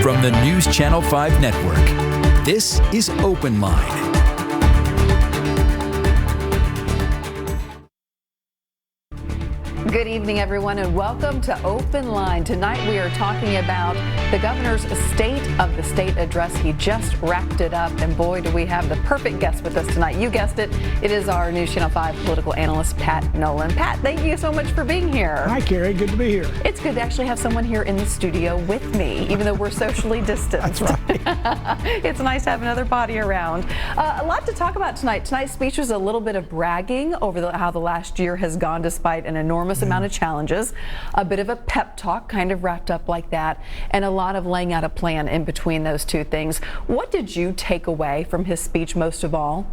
From the NewsChannel 5 network, this is Open Line. Good evening, everyone, and welcome to Open Line. Tonight we are talking about the governor's State of the State address. He just wrapped it up, and boy, do we have the perfect guest with us tonight. You guessed it. It is our NewsChannel 5 Political Analyst, Pat Nolan. Pat, thank you so much for being here. Hi, Carrie. Good to be here. It's good to actually have someone here in the studio with me, even though we're socially distanced. That's right. It's nice to have another body around. A lot to talk about tonight. Tonight's speech was a little bit of bragging over how the last year has gone despite an enormous amount of challenges, a bit of a pep talk kind of wrapped up like that, and a lot of laying out a plan in between those two things. What did you take away from his speech most of all?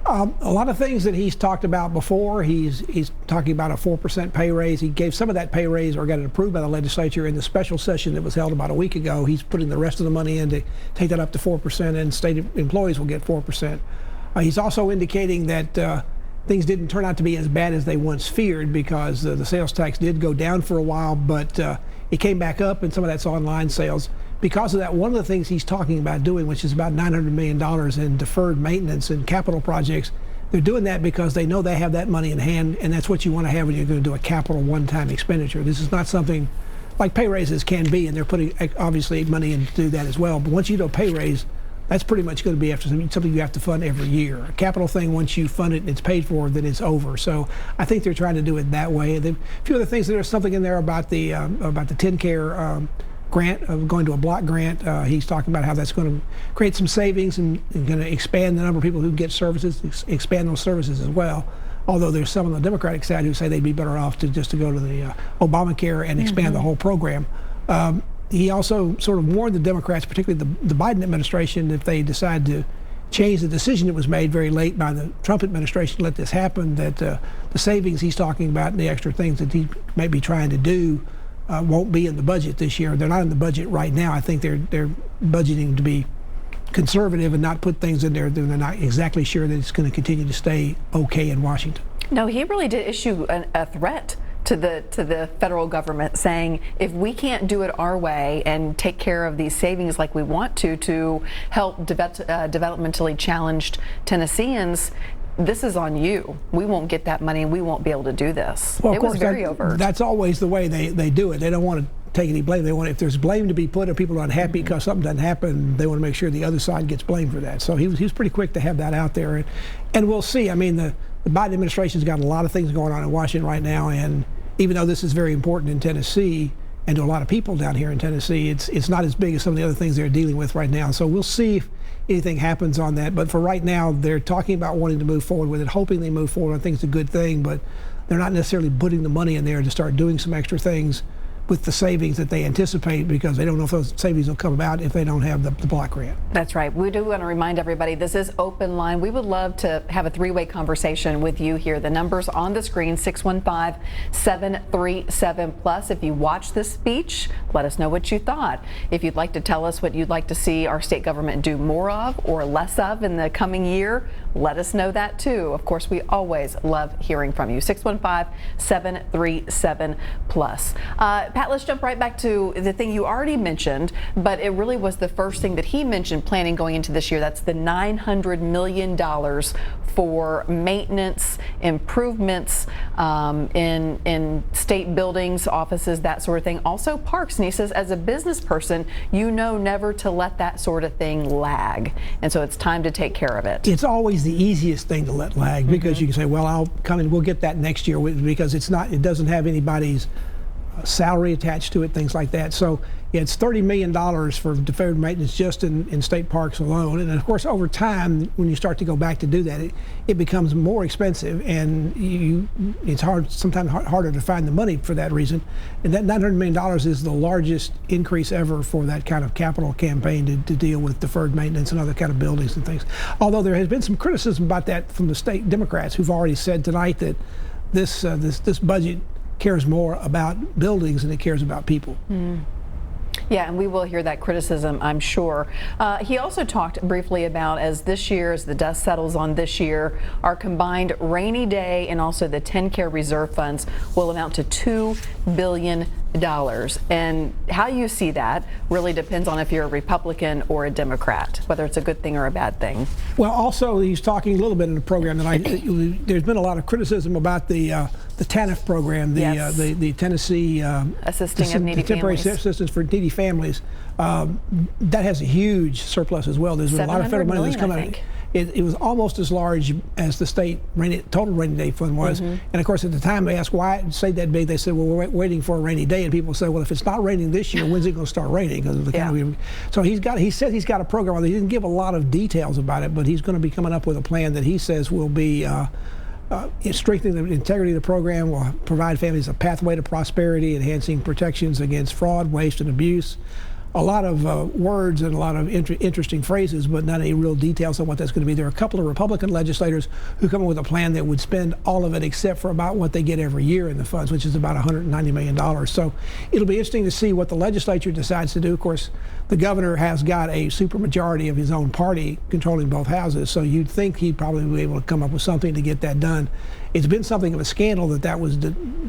A lot of things that he's talked about before. He's talking about a 4% pay raise. He gave some of that pay raise or got it approved by the legislature in the special session that was held about a week ago. He's putting the rest of the money in to take that up to 4%, and state employees will get 4%. He's also indicating that things didn't turn out to be as bad as they once feared, because the sales tax did go down for a while, but it came back up, and some of that's online sales. Because of that, one of the things he's talking about doing, which is about $900 million in deferred maintenance and capital projects, they're doing that because they know they have that money in hand, and that's what you want to have when you're going to do a capital one-time expenditure. This is not something like pay raises can be, and they're putting obviously money in to do that as well. But once you do a pay raise, that's pretty much going to be after something you have to fund every year. A capital thing, once you fund it and it's paid for, then it's over. So I think they're trying to do it that way. A few other things, there's something in there about the TennCare grant, going to a block grant. He's talking about how that's going to create some savings and going to expand the number of people who get services, expand those services as well. Although there's some on the Democratic side who say they'd be better off to go to the Obamacare and expand the whole program. He also sort of warned the Democrats, particularly the Biden administration, if they decide to change the decision that was made very late by the Trump administration to let this happen, that the savings he's talking about and the extra things that he may be trying to do won't be in the budget this year. They're not in the budget right now. I think they're budgeting to be conservative and not put things in there that they're not exactly sure that it's going to continue to stay okay in Washington. No, he really did issue a threat to the federal government, saying if we can't do it our way and take care of these savings like we want to help developmentally challenged Tennesseans, this is on you. We won't get that money and we won't be able to do this. Well, it was very overt. That's always the way they do it. They don't want to take any blame. They want, if there's blame to be put or people are unhappy because something doesn't happen, they want to make sure the other side gets blamed for that. So he was pretty quick to have that out there. And we'll see. I mean, the Biden administration's got a lot of things going on in Washington right now, and even though this is very important in Tennessee and to a lot of people down here in Tennessee, it's not as big as some of the other things they're dealing with right now. So we'll see if anything happens on that. But for right now, they're talking about wanting to move forward with it, hoping they move forward. I think it's a good thing, but they're not necessarily putting the money in there to start doing some extra things with the savings that they anticipate, because they don't know if those savings will come about if they don't have the block grant. That's right. We do want to remind everybody this is Open Line. We would love to have a three-way conversation with you here. The number's on the screen, 615-737+. If you watch this speech, let us know what you thought. If you'd like to tell us what you'd like to see our state government do more of or less of in the coming year, let us know that too. Of course, we always love hearing from you. 615-737+. Pat, let's jump right back to the thing you already mentioned, but it really was the first thing that he mentioned planning going into this year. That's the $900 million for maintenance, improvements in state buildings, offices, that sort of thing. Also parks. And he says, as a business person, you know never to let that sort of thing lag. And so it's time to take care of it. It's always the easiest thing to let lag, because you can say, well, I'll come and we'll get that next year, because it doesn't have anybody's salary attached to it, things like that. So yeah, it's $30 million for deferred maintenance just in state parks alone. And of course, over time, when you start to go back to do that, it becomes more expensive, and it's sometimes harder to find the money for that reason. And that $900 million is the largest increase ever for that kind of capital campaign to deal with deferred maintenance and other kind of buildings and things. Although there has been some criticism about that from the state Democrats, who've already said tonight that this budget cares more about buildings than it cares about people. Yeah, and we will hear that criticism, I'm sure. He also talked briefly about, as the dust settles on this year, our combined rainy day and also the TennCare reserve funds will amount to $2 billion. And how you see that really depends on if you're a Republican or a Democrat, whether it's a good thing or a bad thing. Well, also, he's talking a little bit in the program tonight. There's been a lot of criticism about the TANF program, the Tennessee Assisting of Needy Temporary Families. Assistance for Needy Families. That has a huge surplus as well. There's been a lot of federal money that's come out. It was almost as large as the state total rainy day fund was. And of course, at the time they asked why it stayed that big, they said, well, we're waiting for a rainy day. And people said, well, if it's not raining this year, when's it going to start raining? Because of the kind of, so he said he's got a program. He didn't give a lot of details about it, but he's going to be coming up with a plan that he says will be strengthening the integrity of the program, will provide families a pathway to prosperity, enhancing protections against fraud, waste, and abuse. A lot of words and a lot of interesting phrases, but not any real details on what that's going to be. There are a couple of Republican legislators who come up with a plan that would spend all of it except for about what they get every year in the funds, which is about $190 million. So it'll be interesting to see what the legislature decides to do. Of course, the governor has got a supermajority of his own party controlling both houses, so you'd think he'd probably be able to come up with something to get that done. It's been something of a scandal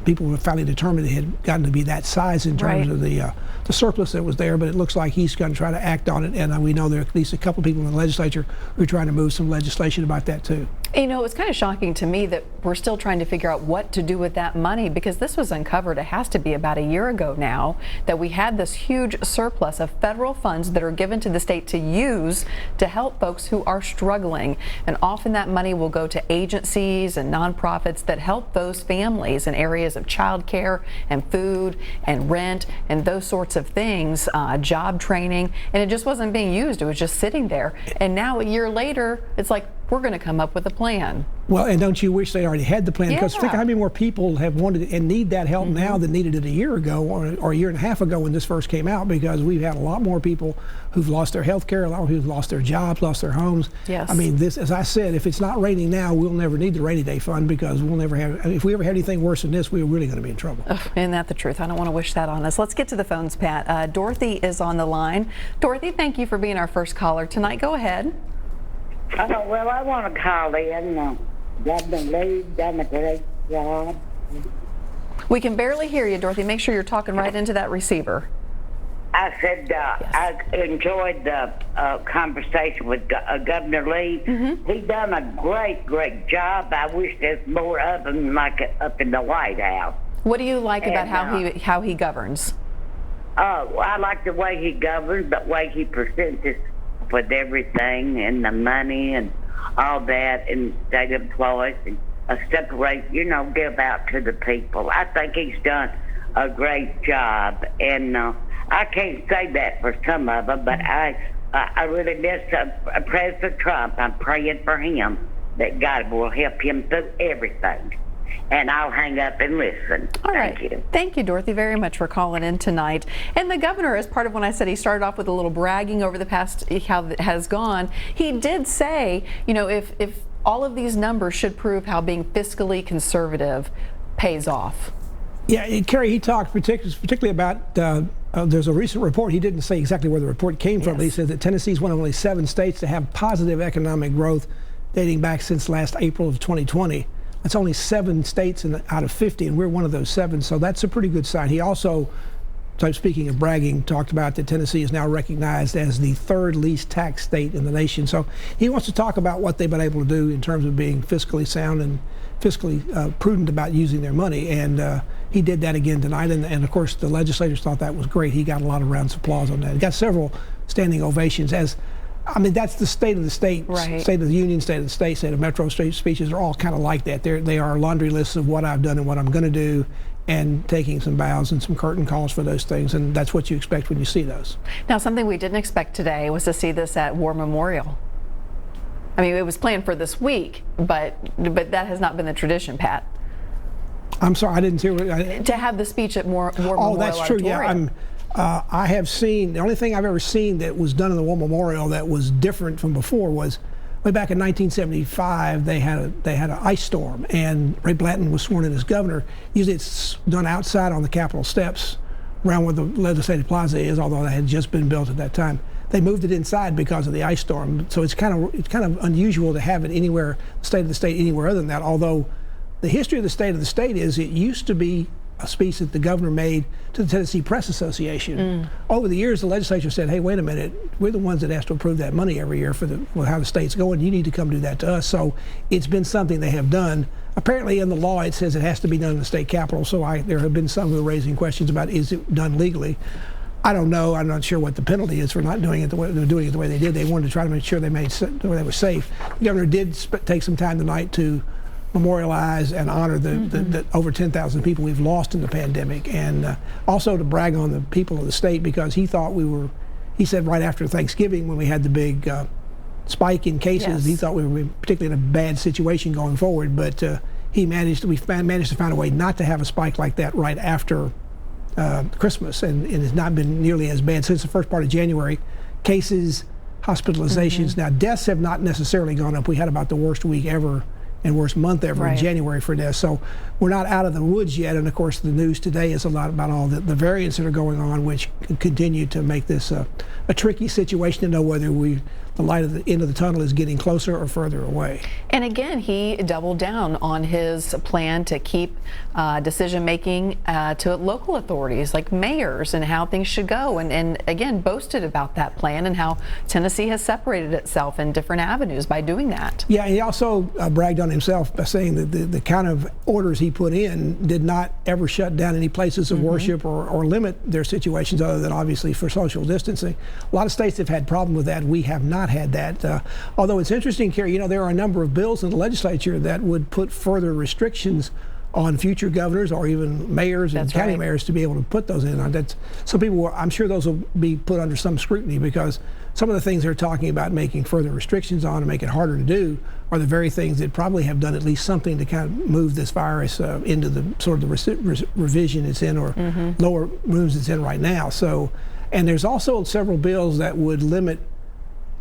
people were finally determined it had gotten to be that size in terms of the surplus that was there, but it looks like he's going to try to act on it, and we know there are at least a couple of people in the legislature who are trying to move some legislation about that too. You know, it's kind of shocking to me that we're still trying to figure out what to do with that money, because this was uncovered, it has to be about a year ago now, that we had this huge surplus of federal funds that are given to the state to use to help folks who are struggling. And often that money will go to agencies and nonprofits that help those families in areas of child care and food and rent and those sorts of things, job training, and it just wasn't being used. It was just sitting there. And now a year later, it's like, we're going to come up with a plan. Well, and don't you wish they already had the plan? Because think how many more people have wanted and need that help now than needed it a year ago or a year and a half ago when this first came out, because we've had a lot more people who've lost their health care, a lot more people who've lost their jobs, lost their homes. Yes. I mean, this, as I said, if it's not raining now, we'll never need the rainy day fund, because we'll never have, if we ever had anything worse than this, we're really going to be in trouble. Isn't that the truth? I don't want to wish that on us. Let's get to the phones, Pat. Dorothy is on the line. Dorothy, thank you for being our first caller tonight. Go ahead. Oh, well, I want to call in. Governor Lee done a great job. We can barely hear you, Dorothy. Make sure you're talking right into that receiver. I said I enjoyed the conversation with Governor Lee. He done a great job. I wish there's more of him like up in the White House. What do you like about how he governs? I like the way he governs, the way he presents his with everything and the money and all that, and state employees, and separate, give out to the people. I think he's done a great job, and I can't say that for some of them, but I really miss President Trump. I'm praying for him that God will help him through everything. And I'll hang up and listen. All right. Thank you. Thank you, Dorothy, very much for calling in tonight. And the governor, as part of when I said he started off with a little bragging over the past, how it has gone, he did say, if all of these numbers should prove how being fiscally conservative pays off. Yeah, Carrie, he talked particularly about, there's a recent report, he didn't say exactly where the report came from, but he said that Tennessee is one of only 7 states to have positive economic growth dating back since last April of 2020. That's only 7 states out of 50, and we're one of those 7, so that's a pretty good sign. He also, speaking of bragging, talked about that Tennessee is now recognized as the 3rd least taxed state in the nation. So he wants to talk about what they've been able to do in terms of being fiscally sound and fiscally prudent about using their money, and he did that again tonight, and of course the legislators thought that was great. He got a lot of rounds of applause on that. He got several standing ovations. That's the state of the state, state of the union, state of the state of metro state speeches are all kind of like that. They are laundry lists of what I've done and what I'm going to do, and taking some bows and some curtain calls for those things, and that's what you expect when you see those. Now, something we didn't expect today was to see this at War Memorial. I mean, it was planned for this week, but that has not been the tradition, Pat. I'm sorry, I didn't hear to have the speech at War Memorial. Oh, that's true. Auditorium. Yeah, I have seen, the only thing I've ever seen that was done in the War Memorial that was different from before was way back in 1975. They had an ice storm, and Ray Blanton was sworn in as governor. Usually it's done outside on the Capitol steps around where the Legislative Plaza is, although that had just been built at that time. They moved it inside because of the ice storm, so it's kind of unusual to have it anywhere, state of the state anywhere other than that, although the history of the state is it used to be a speech that the governor made to the Tennessee Press Association. Over the years, the legislature said, hey, wait a minute, we're the ones that has to approve that money every year for how the state's going. You need to come do that to us. So it's been something they have done. Apparently in the law it says it has to be done in the state capitol, so there have been some who are raising questions about is it done legally. I don't know. I'm not sure what the penalty is for not doing it the way they're doing it the way they did. They wanted to try to make sure they were safe. The governor did take some time tonight to memorialize and honor the over 10,000 people we've lost in the pandemic, and also to brag on the people of the state, because he thought he said right after Thanksgiving when we had the big spike in cases, he thought we were particularly in a bad situation going forward, but we managed to find a way not to have a spike like that right after Christmas, and it's not been nearly as bad since the first part of January. Cases, hospitalizations, now deaths have not necessarily gone up. We had about the worst week ever and worst month ever in January for deaths. So we're not out of the woods yet. And of course, the news today is a lot about all the variants that are going on, which continue to make this a tricky situation to know whether the light at the end of the tunnel is getting closer or further away. And again, he doubled down on his plan to keep decision making to local authorities like mayors and how things should go, and again boasted about that plan and how Tennessee has separated itself in different avenues by doing that. Yeah, he also bragged on himself by saying that the kind of orders he put in did not ever shut down any places of worship or limit their situations, other than obviously for social distancing. A lot of states have had problems with that. We have not had that. Although it's interesting, Carrie, there are a number of bills in the legislature that would put further restrictions on future governors or even mayors and county mayors to be able to put those in. Some people, I'm sure those will be put under some scrutiny, because some of the things they're talking about making further restrictions on and make it harder to do are the very things that probably have done at least something to kind of move this virus into the sort of the revision it's in, or lower rooms it's in right now. So, and there's also several bills that would limit,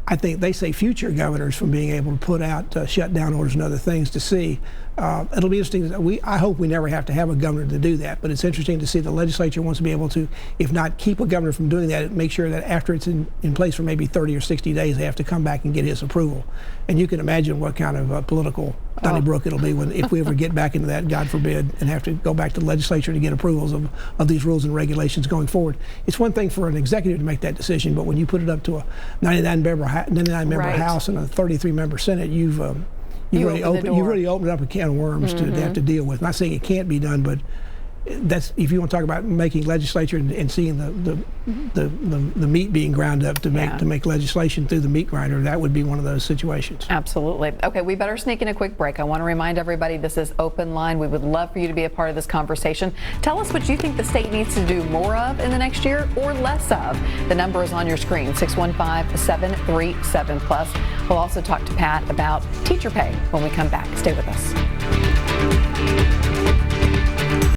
I think they say, future governors from being able to put out shutdown orders and other things to see. It'll be interesting. I hope we never have to have a governor to do that, but it's interesting to see the legislature wants to be able to, if not keep a governor from doing that, make sure that after it's in place for maybe 30 or 60 days, they have to come back and get his approval. And you can imagine what kind of political Donnybrook it'll be if we ever get back into that, God forbid, and have to go back to the legislature to get approvals of these rules and regulations going forward. It's one thing for an executive to make that decision, but when you put it up to a 99-member House and a 33-member Senate, you've really opened up a can of worms to have to deal with. Not saying it can't be done, but that's, if you want to talk about making legislature and seeing the meat being ground up to make legislation through the meat grinder, that would be one of those situations. Absolutely. Okay, we better sneak in a quick break. I want to remind everybody this is Open Line. We would love for you to be a part of this conversation. Tell us what you think the state needs to do more of in the next year or less of. The number is on your screen, 615-737+. We'll also talk to Pat about teacher pay when we come back. Stay with us.